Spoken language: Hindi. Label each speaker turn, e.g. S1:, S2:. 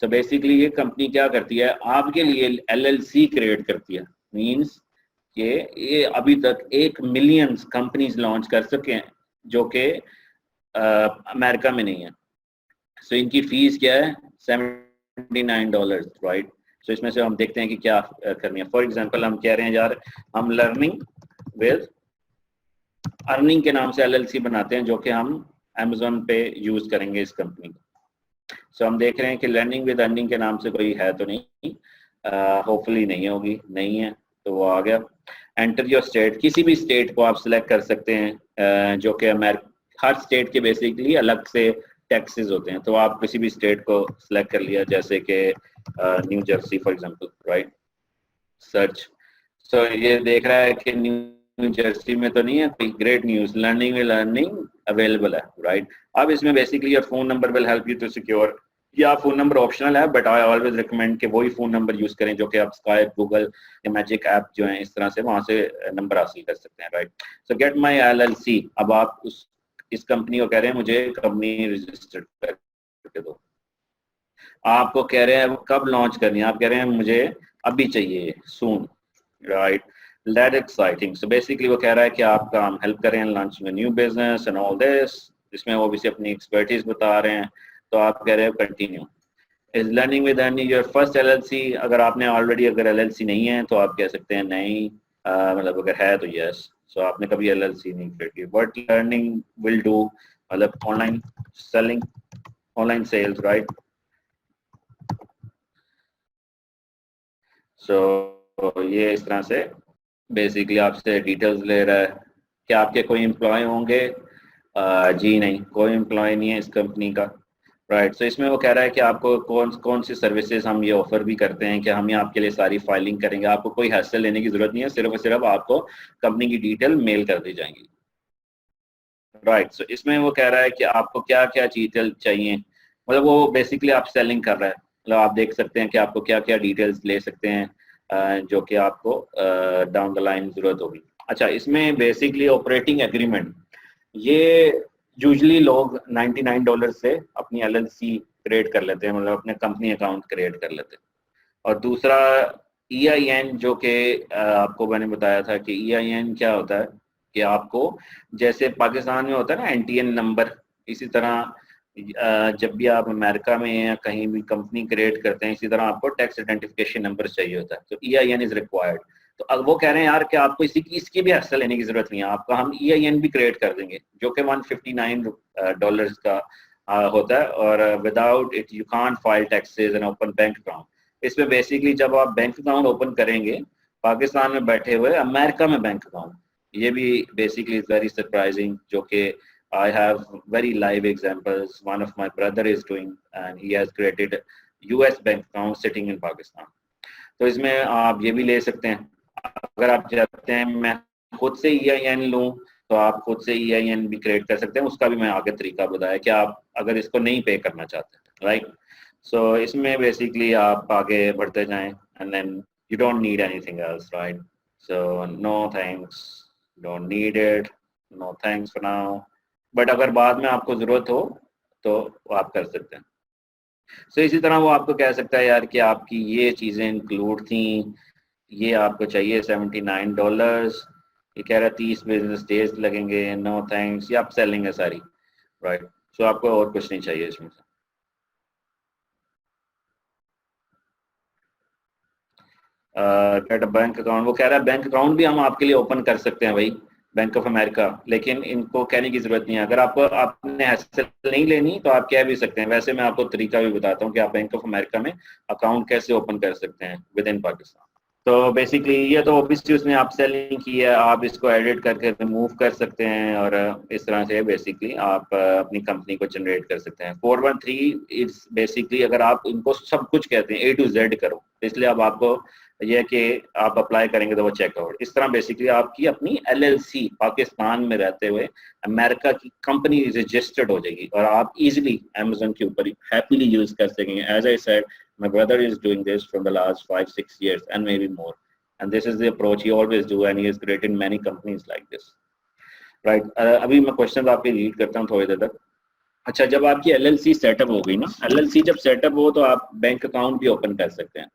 S1: सो बेसिकली ये कंपनी क्या करती है, आपके लिए LLC क्रिएट करती है। मींस कि ये अभी तक 1 मिलियन कंपनीज लॉन्च कर सके हैं जो कि अमेरिका में नहीं है। सो इनकी फीस क्या है, $79, राइट। सो इसमें से हम देखते हैं कि क्या करनी है। फॉर एग्जांपल हम कह रहे हैं यार हम लर्निंग विद अर्निंग के नाम से LLC बनाते हैं, जो कि हम Amazon पे यूज करेंगे इस कंपनी को। सो हम देख रहे हैं कि लर्निंग विद अर्निंग के नाम से कोई है तो नहीं, होपफुली नहीं होगी, नहीं है तो वो आ गया। एंटर योर स्टेट, किसी भी स्टेट को आप सिलेक्ट कर सकते हैं, जो कि हर स्टेट के बेसिकली अलग से टैक्सेस होते हैं। तो आप किसी भी स्टेट को सिलेक्ट कर लिया, जैसे कि New Jersey for example, right. Search, so ये देख रहा है कि न्यू जर्सी में तो नहीं है कोई, great news, learning with earning available है, राइट। अब इसमें basically your phone number will help you to secure, या फोन नंबर ऑप्शनल है, बट आई ऑलवेज रिकमेंड कि वही फोन नंबर यूज करें जो कि आप स्काइप, गूगल या मैजिक ऐप जो है इस तरह से वहां से नंबर हासिल कर सकते हैं, right. So get my LLC, अब आप इस कंपनी को कह रहे हैं मुझे कंपनी रजिस्टर्ड करके दो। आपको कह रहे हैं कब लॉन्च करनी है, आप कह रहे हैं मुझे अभी चाहिए, soon, right. That exciting. So basically वो कह रहा है कि आपका हम हेल्प करें लॉन्च में new business and all this, इसमें वो भी अपनी एक्सपर्टीज बता रहे हैं। तो आप कह रहे हो continue. Is learning with earning your first LLC, अगर आपने ऑलरेडी अगर LLC नहीं है तो आप कह सकते हैं नहीं, मतलब अगर है तो यस। सो आपने कभी LLC नहीं क्रिएट की। व्हाट लर्निंग विल डू, मतलब online selling, online sales, right. So ये इस तरह से बेसिकली आपसे डिटेल्स ले रहा है कि आपके कोई एम्प्लॉय होंगे, जी नहीं, कोई एम्प्लॉय नहीं है इस कंपनी का, राइट। सो इसमें वो कह रहा है कि आपको कौन कौन सी सर्विसेज हम ये ऑफर भी करते हैं कि हम ये आपके लिए सारी फाइलिंग करेंगे, आपको कोई हैसल लेने की जरूरत नहीं है, सिर्फ और सिर्फ आपको कंपनी की डिटेल मेल कर दी जाएंगी, राइट। सो इसमें वो कह रहा है कि आपको क्या क्या डिटेल चाहिए, मतलब वो बेसिकली आप सेलिंग कर रहा है, मतलब आप देख सकते हैं कि आपको क्या क्या डिटेल्स ले सकते हैं, जो कि आपको डाउन द लाइन जरूरत होगी। अच्छा, इसमें बेसिकली ऑपरेटिंग एग्रीमेंट, ये यूजली लोग $99 से अपनी LLC क्रिएट कर लेते हैं, मतलब अपने कंपनी अकाउंट क्रिएट कर लेते हैं। और दूसरा EIN, जो कि आपको मैंने बताया था कि EIN क्या होता है कि आपको जैसे पाकिस्तान में होता है ना NTN नंबर, इसी तरह जब भी आप अमेरिका में या कहीं भी कंपनी क्रिएट करते हैं, इसी तरह आपको टैक्स आइडेंटिफिकेशन नंबर चाहिए होता है, तो EIN इज रिक्वायर्ड। तो अब वो कह रहे हैं यार कि आपको इसकी भी हिस्सा लेने की जरूरत नहीं है, आपका हम EIN भी क्रिएट कर देंगे, जो कि $159 का होता है, और without it you can't file taxes and open bank account. इसमें बेसिकली जब आप बैंक अकाउंट ओपन करेंगे पाकिस्तान में बैठे हुए अमेरिका में बैंक अकाउंट, ये भी बेसिकली वेरी सरप्राइजिंग, जो कि I have very live examples. One of my brother is doing, and he has created US bank account sitting in Pakistan. तो इसमें आप ये भी ले सकते हैं, अगर आप चाहते हैं मैं खुद से EIN लूँ तो आप खुद से EIN भी क्रिएट कर सकते हैं, उसका भी मैं आगे तरीका बताया कि आप अगर इसको नहीं पे करना चाहते, राइट। सो इसमें बेसिकली आप आगे बढ़ते जाएं and then you don't need anything else, right. So no thanks, don't need it, no thanks for now, but अगर बाद में आपको जरूरत हो तो आप कर सकते हैं। सो इसी तरह वो आपको कह सकता है यार कि आपकी ये चीज़ें इंक्लूड थी, ये आपको चाहिए $79, ये कह रहा है 30 बिजनेस डेज लगेंगे, नो थैंक्स, ये आप सेलिंग है सारी, राइट। सो आपको और कुछ नहीं चाहिए इसमें से। गेट बैंक अकाउंट, वो कह रहा है बैंक अकाउंट भी हम आपके लिए ओपन कर सकते हैं भाई, बैंक ऑफ अमेरिका, लेकिन इनको कहने की जरूरत नहीं है। अगर आपको आपने हैसल नहीं लेनी तो आप कह भी सकते हैं, वैसे मैं आपको तरीका भी बताता हूँ कि आप बैंक ऑफ अमेरिका में अकाउंट कैसे ओपन कर सकते हैं विद इन पाकिस्तान। तो बेसिकली ये तो ऑब्वियसली उसने आप सेलिंग की है, आप इसको एडिट करके रिमूव कर सकते हैं, और इस तरह से बेसिकली आप अपनी कंपनी को जनरेट कर सकते हैं। 413 इज बेसिकली अगर आप इनको सब कुछ कहते हैं A to Z करो, इसलिए अब आपको यह कि आप अप्लाई करेंगे तो वो चेकआउट, इस तरह बेसिकली आपकी अपनी LLC पाकिस्तान में रहते हुए अमेरिका की कंपनी रजिस्टर्ड हो जाएगी, और आप इजीली Amazon के ऊपर हैप्पीली यूज कर सकेंगे। As I said, my brother is doing this from the last 5-6 years and maybe more, and this is the approach he always do, and he has created many companies like this, right। अभी मैं क्वेश्चन आपके रीड करता हूँ थोड़ी देर तक। अच्छा, जब आपकी एलएलसी सेटअप हो गई ना, एलएलसी जब सेटअप हो तो आप बैंक अकाउंट भी ओपन कर सकते हैं।